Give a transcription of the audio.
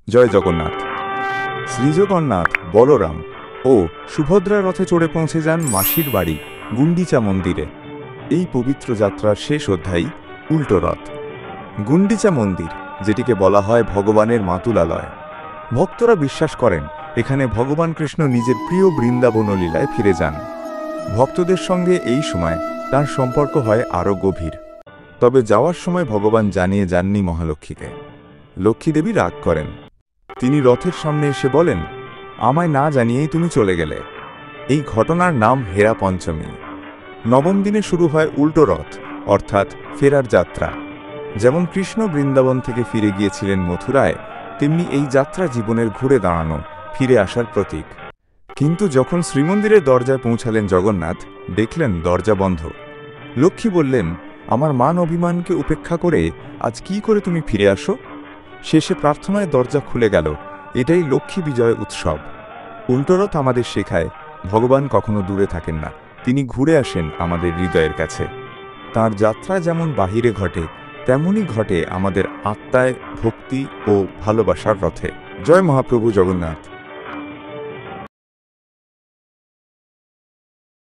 জয় জগন্নাথ। শ্রীজগন্নাথ, বলরাম ও সুভদ্রা রথে চড়ে পৌঁছে যান মাসির বাড়ি গুন্ডিচা মন্দিরে। এই পবিত্র যাত্রার শেষ অধ্যায় উল্টো রথ। গুন্ডিচা মন্দির, যেটিকে বলা হয় ভগবানের মাতুলালয়। ভক্তরা বিশ্বাস করেন এখানে ভগবান কৃষ্ণ নিজের প্রিয় বৃন্দাবন লীলায় ফিরে যান। ভক্তদের সঙ্গে এই সময় তার সম্পর্ক হয় আরও গভীর। তবে যাওয়ার সময় ভগবান জানিয়ে যাননি মহালক্ষ্মীকে। লক্ষ্মী দেবী রাগ করেন। তিনি রথের সামনে এসে বলেন, আমায় না জানিয়েই তুমি চলে গেলে। এই ঘটনার নাম হেরা পঞ্চমী। নবম দিনে শুরু হয় উল্টো রথ, অর্থাৎ ফেরার যাত্রা। যেমন কৃষ্ণ বৃন্দাবন থেকে ফিরে গিয়েছিলেন মথুরায়, তেমনি এই যাত্রা জীবনের ঘুরে দাঁড়ানো, ফিরে আসার প্রতীক। কিন্তু যখন শ্রীমন্দিরের দরজায় পৌঁছালেন জগন্নাথ, দেখলেন দরজা বন্ধ। লক্ষ্মী বললেন, আমার মান অভিমানকে উপেক্ষা করে আজ কি করে তুমি ফিরে আসো? শেষে প্রার্থনায় দরজা খুলে গেল। এটাই লক্ষ্মী বিজয় উৎসব। উল্টোরথ আমাদের শেখায় ভগবান কখনো দূরে থাকেন না, তিনি ঘুরে আসেন আমাদের হৃদয়ের কাছে। তাঁর যাত্রা যেমন বাহিরে ঘটে, তেমনই ঘটে আমাদের আত্মায় ভক্তি ও ভালোবাসার রথে। জয় মহাপ্রভু জগন্নাথ।